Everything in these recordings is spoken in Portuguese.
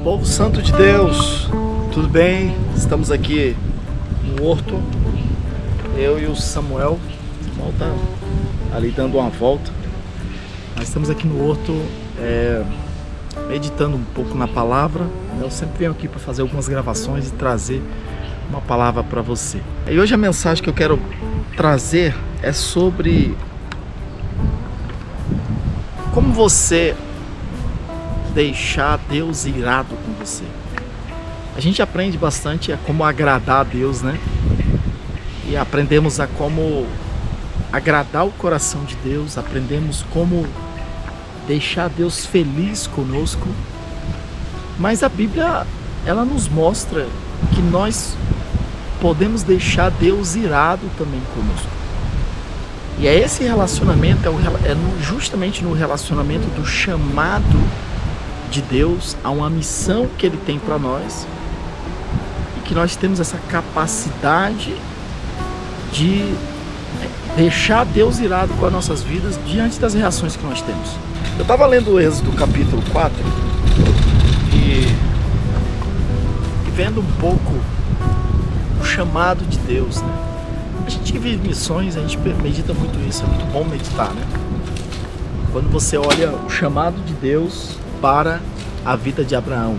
Povo santo de Deus, tudo bem? Estamos aqui no horto, eu e o Samuel. O Samuel tá ali dando uma volta. Nós estamos aqui no horto meditando um pouco na palavra. Eu sempre venho aqui para fazer algumas gravações e trazer uma palavra para você. E hoje a mensagem que eu quero trazer é sobre como você deixar Deus irado com você. A gente aprende bastante a como agradar a Deus, né? E aprendemos a como agradar o coração de Deus, aprendemos como deixar Deus feliz conosco. Mas a Bíblia, ela nos mostra que nós podemos deixar Deus irado também conosco. E é esse relacionamento, justamente no relacionamento do chamado de Deus a uma missão que Ele tem para nós, e que nós temos essa capacidade de deixar Deus irado com as nossas vidas diante das reações que nós temos. Eu estava lendo o Êxodo capítulo 4 e vendo um pouco o chamado de Deus, né? A gente que vive missões, a gente medita muito isso, é muito bom meditar, né? Quando você olha o chamado de Deus para a vida de Abraão.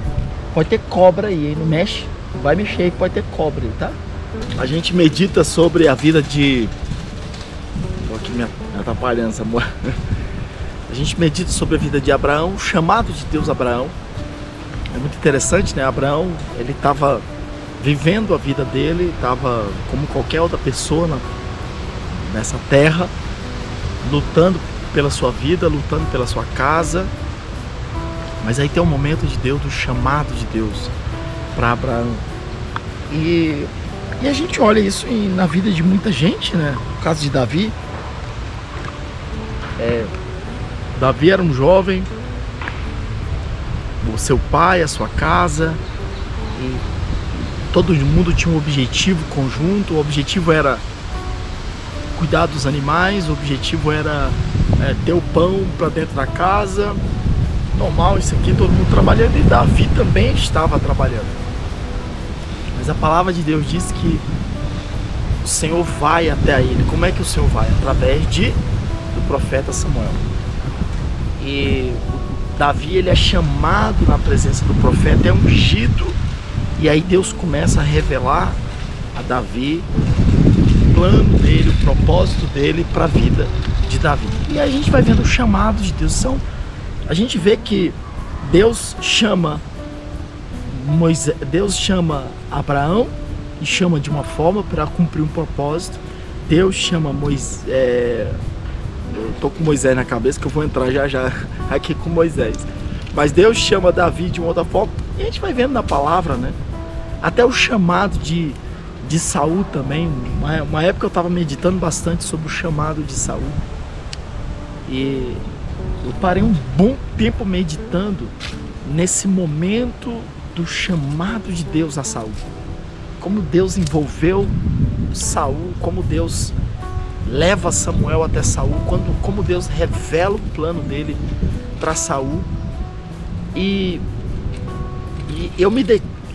Pode ter cobra aí, não mexe, não vai mexer, pode ter cobra aí, tá? A gente medita sobre a vida de... Tô aqui me atrapalhando essa moça. A gente medita sobre a vida de Abraão, o chamado de Deus a Abraão. É muito interessante, né? Abraão, ele estava vivendo a vida dele, estava como qualquer outra pessoa nessa terra, lutando pela sua vida, lutando pela sua casa. Mas aí tem um momento de Deus, do chamado de Deus para Abraão. E a gente olha isso na vida de muita gente, né? No caso de Davi. Davi era um jovem, o seu pai, a sua casa, e todo mundo tinha um objetivo conjunto. O objetivo era cuidar dos animais, o objetivo era ter o pão para dentro da casa. Normal isso aqui, todo mundo trabalhando, e Davi também estava trabalhando. Mas a palavra de Deus diz que o Senhor vai até ele. Como é que o Senhor vai? Através do profeta Samuel. E Davi, ele é chamado na presença do profeta, é ungido. E aí Deus começa a revelar a Davi o plano dele, o propósito dele para a vida de Davi. E aí a gente vai vendo o chamado de Deus. A gente vê que Deus chama Moisés, Deus chama Abraão e chama de uma forma para cumprir um propósito. Deus chama Moisés, eu tô com Moisés na cabeça que eu vou entrar já aqui com Moisés. Mas Deus chama Davi de uma outra forma. E a gente vai vendo na palavra, né? Até o chamado de Saul também. Uma época eu estava meditando bastante sobre o chamado de Saul. E eu parei um bom tempo meditando nesse momento do chamado de Deus a Saul. Como Deus envolveu Saul, como Deus leva Samuel até Saul, como Deus revela o plano dele para Saul. E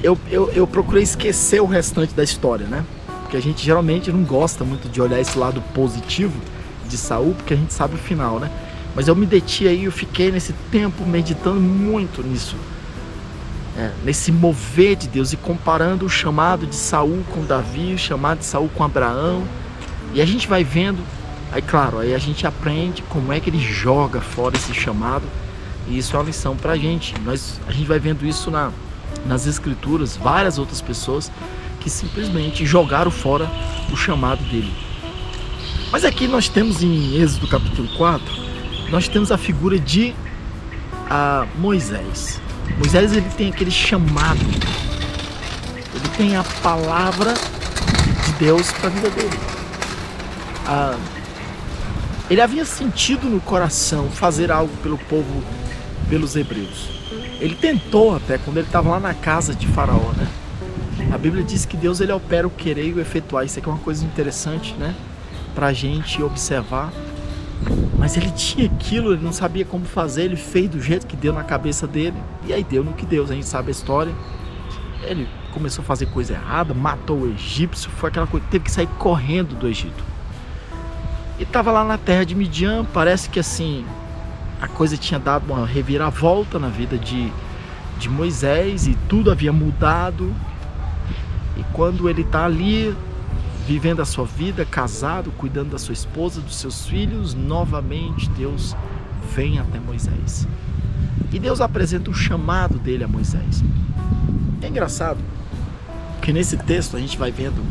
eu procurei esquecer o restante da história, né? Porque a gente geralmente não gosta muito de olhar esse lado positivo de Saul, porque a gente sabe o final, né? Mas eu me deti aí, eu fiquei nesse tempo meditando muito nisso, nesse mover de Deus, e comparando o chamado de Saul com Davi, o chamado de Saul com Abraão. E a gente vai vendo, aí claro, aí a gente aprende como é que ele joga fora esse chamado. E isso é uma lição pra gente. A gente vai vendo isso nas escrituras, várias outras pessoas que simplesmente jogaram fora o chamado dele. Mas aqui nós temos em Êxodo capítulo 4, nós temos a figura de Moisés. Moisés, ele tem aquele chamado, ele tem a palavra de Deus para a vida dele. Ele havia sentido no coração fazer algo pelo povo, pelos hebreus. Ele tentou até quando ele estava lá na casa de Faraó, né? A Bíblia diz que Deus, ele opera o querer e o efetuar. Isso aqui é uma coisa interessante, né? Para a gente observar. Mas ele tinha aquilo, ele não sabia como fazer, ele fez do jeito que deu na cabeça dele. E aí deu no que deu, a gente sabe a história. Ele começou a fazer coisa errada, matou o egípcio, foi aquela coisa, teve que sair correndo do Egito. E estava lá na terra de Midian, parece que assim, a coisa tinha dado uma reviravolta na vida de Moisés e tudo havia mudado. E quando ele está ali, vivendo a sua vida, casado, cuidando da sua esposa, dos seus filhos, novamente Deus vem até Moisés. E Deus apresenta o chamado dele a Moisés. É engraçado, porque nesse texto a gente vai vendo,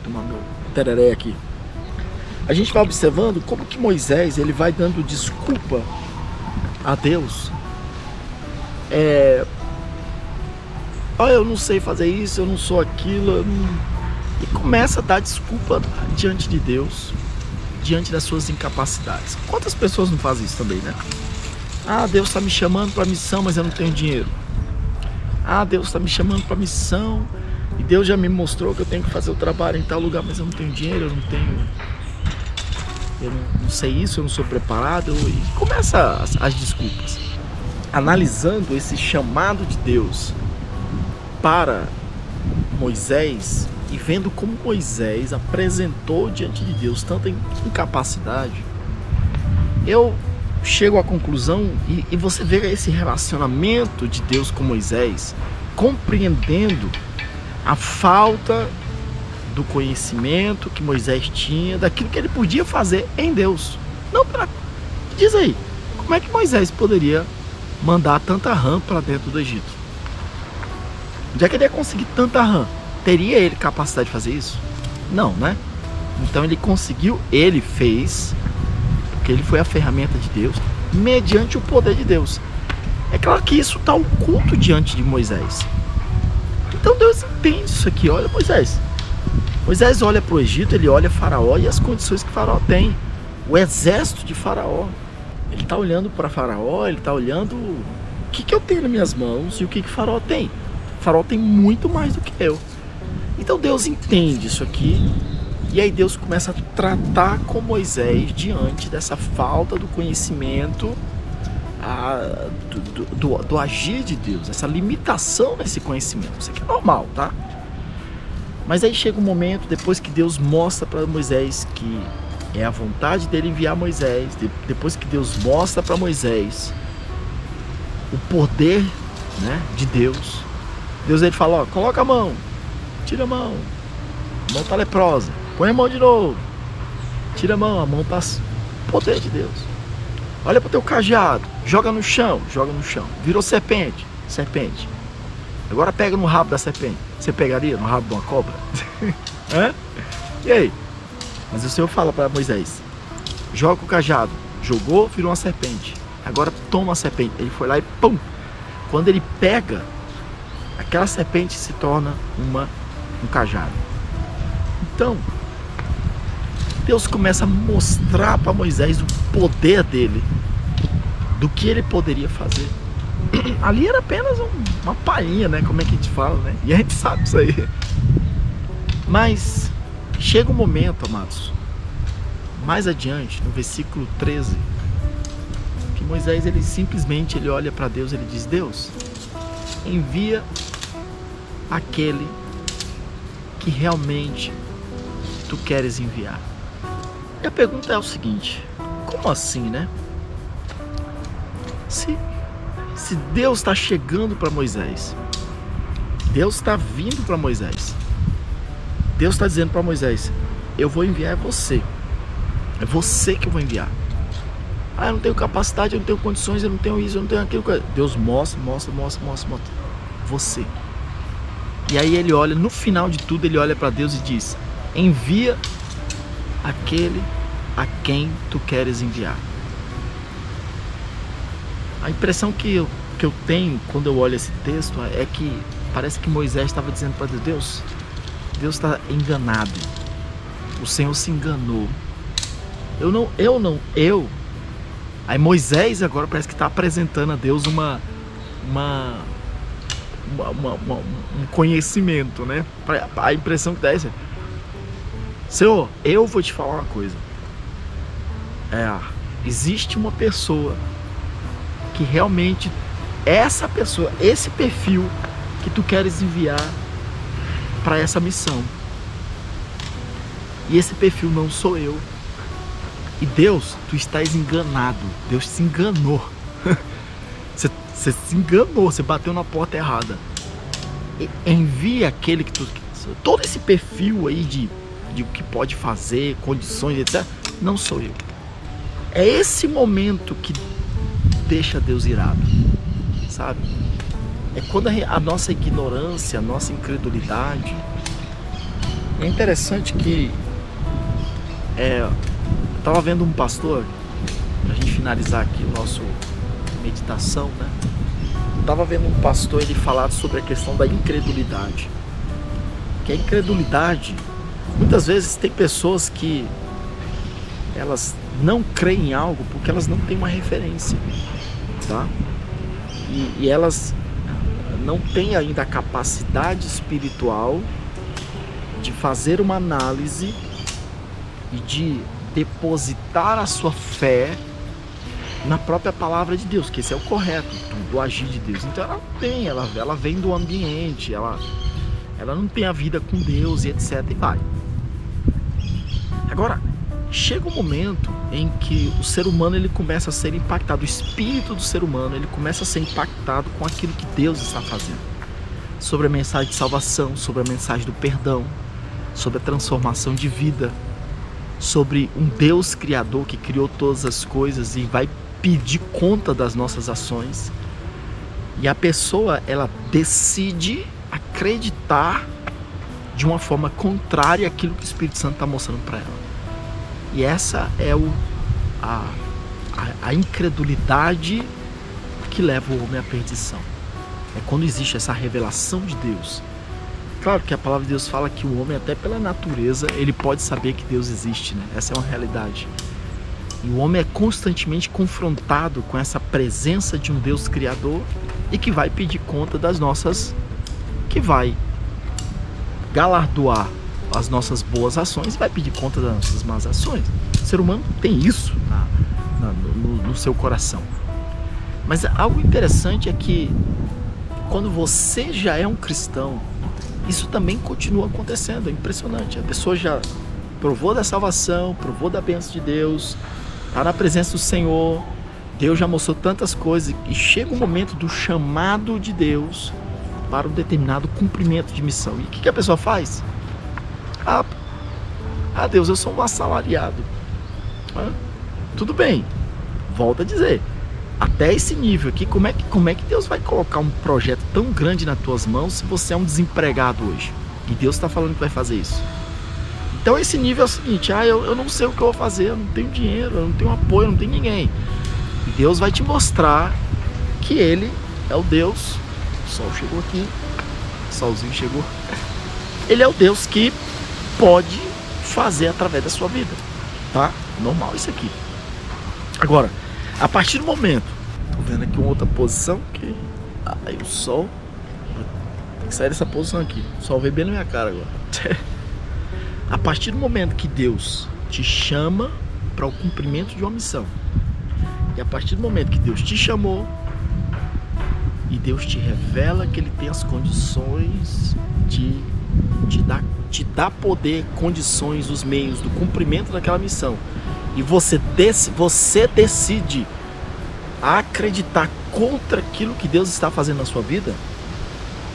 tomar meu tereré aqui, a gente vai observando como que Moisés ele vai dando desculpa a Deus. Eu não sei fazer isso, eu não sou aquilo, e começa a dar desculpa diante de Deus, diante das suas incapacidades. Quantas pessoas não fazem isso também, né? Ah, Deus está me chamando para a missão, mas eu não tenho dinheiro. Ah, Deus está me chamando para a missão e Deus já me mostrou que eu tenho que fazer o trabalho em tal lugar, mas eu não tenho dinheiro, eu não sei isso, eu não sou preparado. E começa as desculpas. Analisando esse chamado de Deus para Moisés e vendo como Moisés apresentou diante de Deus tanta incapacidade, eu chego à conclusão, e você vê esse relacionamento de Deus com Moisés, compreendendo a falta do conhecimento que Moisés tinha, daquilo que ele podia fazer em Deus. Diz aí, como é que Moisés poderia mandar tanta rã para dentro do Egito? Onde é que ele ia conseguir tanta rã? Teria ele capacidade de fazer isso? Não, né? Então ele conseguiu, ele fez, porque ele foi a ferramenta de Deus, mediante o poder de Deus. É claro que isso está oculto diante de Moisés. Então Deus entende isso aqui. Olha Moisés. Moisés olha para o Egito, ele olha Faraó e as condições que Faraó tem. O exército de Faraó. Ele está olhando para Faraó, ele está olhando o que eu tenho nas minhas mãos e o que Faraó tem. Faraó tem muito mais do que eu. Então Deus entende isso aqui. E aí Deus começa a tratar com Moisés diante dessa falta do conhecimento, do agir de Deus, essa limitação nesse conhecimento. Isso aqui é normal, tá? Mas aí chega um momento, depois que Deus mostra para Moisés que é a vontade dele enviar Moisés, depois que Deus mostra para Moisés o poder, né, de Deus, ele fala, ó, coloca a mão, tira a mão tá leprosa. Põe a mão de novo. Tira a mão tá... Poder de Deus. Olha pro teu cajado. Joga no chão. Virou serpente. Agora pega no rabo da serpente. Você pegaria no rabo de uma cobra? Hã? E aí? Mas o Senhor fala para Moisés. Joga o cajado. Jogou, virou uma serpente. Agora toma a serpente. Ele foi lá e pum. Quando ele pega, aquela serpente se torna um cajado. Então, Deus começa a mostrar para Moisés o poder dele, do que ele poderia fazer. Ali era apenas uma palhinha, né? Como é que a gente fala, né? E a gente sabe isso aí. Mas chega um momento, amados, mais adiante, no versículo 13, que Moisés ele simplesmente olha para Deus e ele diz: Deus, envia aquele que realmente tu queres enviar. E a pergunta é o seguinte: como assim, né? Se Deus está chegando para Moisés, Deus está vindo para Moisés, Deus está dizendo para Moisés: eu vou enviar você, é você que eu vou enviar. Ah, eu não tenho capacidade, eu não tenho condições, eu não tenho isso, eu não tenho aquilo. Deus mostra você. E aí ele olha, no final de tudo, ele olha para Deus e diz: envia aquele a quem tu queres enviar. A impressão que eu tenho quando eu olho esse texto é que parece que Moisés estava dizendo para Deus: Deus está enganado, o Senhor se enganou. Aí Moisés agora parece que está apresentando a Deus um conhecimento, né? A impressão que dá é essa: Senhor, eu vou te falar uma coisa. existe uma pessoa que realmente, essa pessoa, esse perfil que tu queres enviar para essa missão. E esse perfil não sou eu. E Deus, tu estás enganado. Deus se enganou. Você se enganou, você bateu na porta errada. Envia aquele que tu... Todo esse perfil aí de o que pode fazer, condições, etc. Não sou eu. É esse momento que deixa Deus irado, sabe? É quando a nossa ignorância, a nossa incredulidade. É interessante que eu estava vendo um pastor, pra gente finalizar aqui o nosso meditação, né? Eu estava vendo um pastor ele falar sobre a questão da incredulidade. Que a incredulidade, muitas vezes tem pessoas que elas não creem em algo porque elas não têm uma referência, tá? E elas não têm ainda a capacidade espiritual de fazer uma análise e de depositar a sua fé na própria palavra de Deus, que esse é o correto, do agir de Deus. Então ela não tem, ela vem do ambiente, ela não tem a vida com Deus e etc. e vai. Agora, chega um momento em que o ser humano ele começa a ser impactado, o espírito do ser humano ele começa a ser impactado com aquilo que Deus está fazendo. Sobre a mensagem de salvação, sobre a mensagem do perdão, sobre a transformação de vida, sobre um Deus criador que criou todas as coisas e vai pedir conta das nossas ações. E a pessoa, ela decide acreditar de uma forma contrária àquilo que o Espírito Santo está mostrando para ela. E essa é a incredulidade que leva o homem à perdição. É quando existe essa revelação de Deus. Claro que a palavra de Deus fala que o homem, até pela natureza, ele pode saber que Deus existe, né? Essa é uma realidade. E o homem é constantemente confrontado com essa presença de um Deus criador e que vai pedir conta das nossas, que vai galardoar as nossas boas ações e vai pedir conta das nossas más ações. O ser humano tem isso no seu coração. Mas algo interessante é que quando você já é um cristão, isso também continua acontecendo. É impressionante. A pessoa já provou da salvação, provou da bênção de Deus, está na presença do Senhor, Deus já mostrou tantas coisas e chega o momento do chamado de Deus para um determinado cumprimento de missão. E o que a pessoa faz? Deus, eu sou um assalariado. Tudo bem, volto a dizer, até esse nível aqui, como é que Deus vai colocar um projeto tão grande nas tuas mãos se você é um desempregado hoje? E Deus está falando que vai fazer isso. Então esse nível é o seguinte, eu não sei o que eu vou fazer, eu não tenho dinheiro, eu não tenho apoio, eu não tenho ninguém. E Deus vai te mostrar que Ele é o Deus, o sol chegou aqui, o solzinho chegou, Ele é o Deus que pode fazer através da sua vida, tá? Normal isso aqui. Agora, a partir do momento, tô vendo aqui uma outra posição, que aí o sol, tem que sair dessa posição aqui, o sol veio bem na minha cara agora. A partir do momento que Deus te chama para o cumprimento de uma missão, e a partir do momento que Deus te chamou, e Deus te revela que Ele tem as condições de te dar poder, condições, os meios do cumprimento daquela missão, e você decide acreditar contra aquilo que Deus está fazendo na sua vida,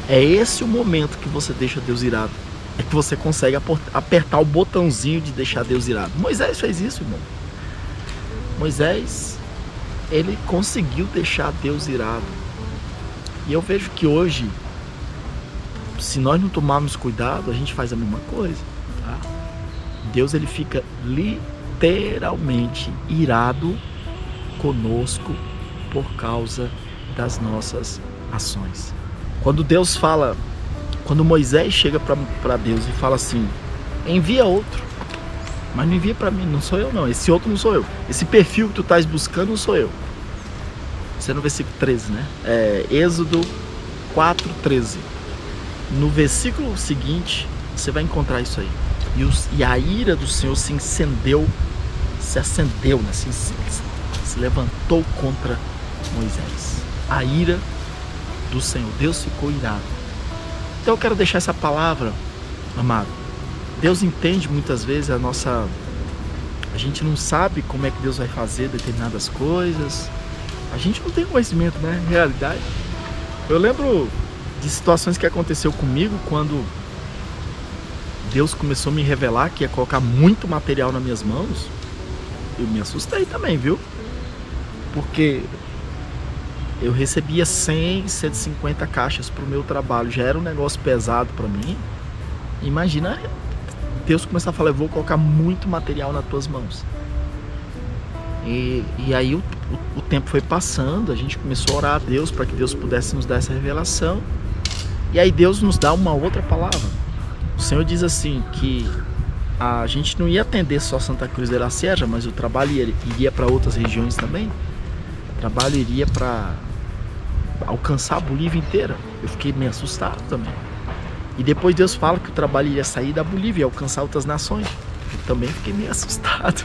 é esse o momento que você deixa Deus irado. É que você consegue apertar o botãozinho de deixar Deus irado. Moisés fez isso, irmão. Moisés, ele conseguiu deixar Deus irado. E eu vejo que hoje, se nós não tomarmos cuidado, a gente faz a mesma coisa, tá? Deus, ele fica literalmente irado conosco por causa das nossas ações. Quando Deus fala, quando Moisés chega para Deus e fala assim, envia outro, mas não envia para mim, não sou eu não, esse outro não sou eu, esse perfil que tu estás buscando não sou eu. Isso é no versículo 13, né? Êxodo 4:13. No versículo seguinte, você vai encontrar isso aí. E a ira do Senhor se se acendeu, né? Se levantou contra Moisés. A ira do Senhor. Deus ficou irado. Então eu quero deixar essa palavra, amado. Deus entende muitas vezes a gente não sabe como é que Deus vai fazer determinadas coisas. A gente não tem conhecimento, né? Realidade. Eu lembro de situações que aconteceu comigo quando Deus começou a me revelar que ia colocar muito material nas minhas mãos. Eu me assustei também, viu? Porque eu recebia 100, 150 caixas para o meu trabalho. Já era um negócio pesado para mim. Imagina Deus começar a falar, eu vou colocar muito material nas tuas mãos. E aí o tempo foi passando, a gente começou a orar a Deus para que Deus pudesse nos dar essa revelação. E aí Deus nos dá uma outra palavra. O Senhor diz assim, que a gente não ia atender só Santa Cruz de la Sierra, mas o trabalho iria para outras regiões também. O trabalho iria para alcançar a Bolívia inteira. Eu fiquei meio assustado também. E depois Deus fala que o trabalho iria sair da Bolívia e alcançar outras nações. Eu também fiquei meio assustado.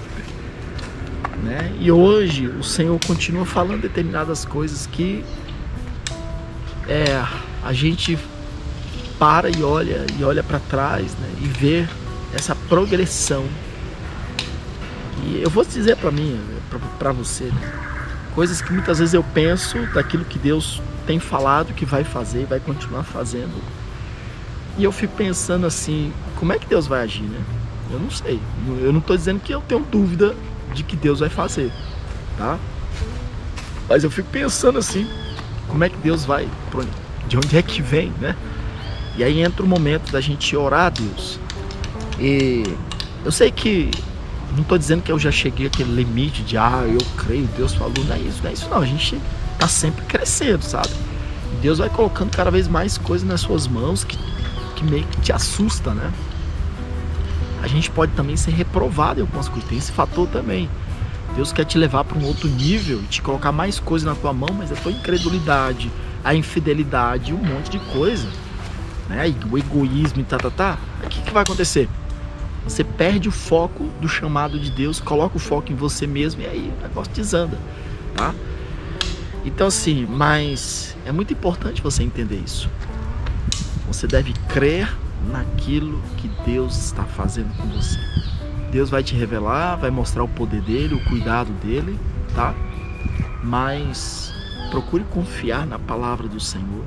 Né? E hoje o Senhor continua falando determinadas coisas que a gente para e olha para trás, né? E vê essa progressão. E eu vou te dizer para mim, para você, né? Coisas que muitas vezes eu penso daquilo que Deus tem falado que vai fazer e vai continuar fazendo. E eu fico pensando assim, como é que Deus vai agir, né? Eu não sei. Eu não estou dizendo que eu tenho dúvida de que Deus vai fazer, tá? Mas eu fico pensando assim, como é que Deus vai, de onde é que vem, né? E aí entra o momento da gente orar a Deus. E eu sei que, não estou dizendo que eu já cheguei àquele limite de, eu creio, Deus falou, não é isso não. A gente está sempre crescendo, sabe? E Deus vai colocando cada vez mais coisas nas suas mãos que meio que te assusta, né? A gente pode também ser reprovado em algumas coisas, tem esse fator também. Deus quer te levar para um outro nível e te colocar mais coisas na tua mão, mas a tua incredulidade, a infidelidade, um monte de coisa, né? O egoísmo e o que vai acontecer? Você perde o foco do chamado de Deus, coloca o foco em você mesmo e aí o negócio desanda, tá? Então assim, mas é muito importante você entender isso. Você deve crer naquilo que Deus está fazendo com você. Deus vai te revelar, vai mostrar o poder dele, o cuidado dele, tá? Mas procure confiar na palavra do Senhor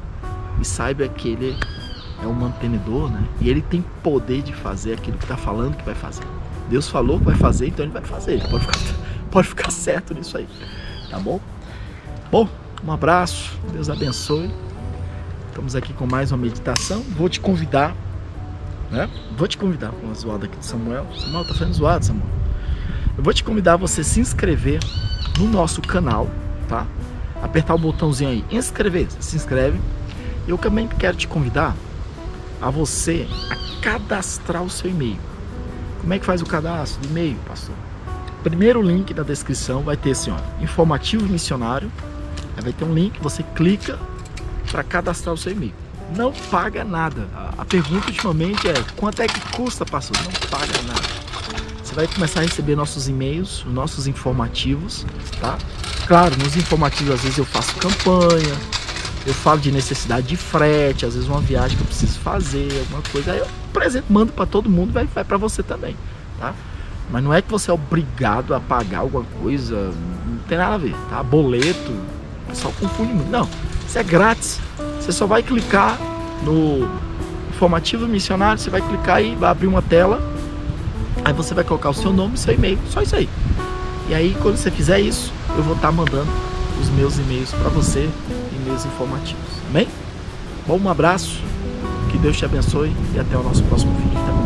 e saiba que ele é um mantenedor, né? E ele tem poder de fazer aquilo que está falando que vai fazer. Deus falou que vai fazer, então ele vai fazer. Ele pode ficar certo nisso aí, tá bom? Bom, um abraço, Deus abençoe. Estamos aqui com mais uma meditação. Vou te convidar, né? Vou te convidar com uma zoada aqui de Samuel. Samuel tá fazendo zoado, Samuel. Eu vou te convidar a você se inscrever no nosso canal, tá? Apertar o botãozinho aí, inscrever, se inscreve. Eu também quero te convidar a você a cadastrar o seu e-mail. Como é que faz o cadastro do e-mail, pastor? Primeiro link da descrição vai ter assim, ó, informativo missionário. Aí vai ter um link, você clica para cadastrar o seu e-mail. Não paga nada. A pergunta ultimamente é, quanto é que custa, pastor? Não paga nada. Você vai começar a receber nossos e-mails, nossos informativos, tá? Claro, nos informativos às vezes eu faço campanha, eu falo de necessidade de frete, às vezes uma viagem que eu preciso fazer, alguma coisa. Aí eu apresento, mando para todo mundo, vai para você também, tá? Mas não é que você é obrigado a pagar alguma coisa, não tem nada a ver, tá? Boleto, o pessoal confunde muito. Não, isso é grátis. Você só vai clicar no informativo missionário, você vai clicar e vai abrir uma tela. Aí você vai colocar o seu nome e seu e-mail, só isso aí. E aí quando você fizer isso, eu vou estar mandando os meus e-mails para você, e-mails informativos, amém? Bom, um abraço, que Deus te abençoe e até o nosso próximo vídeo, tá bom?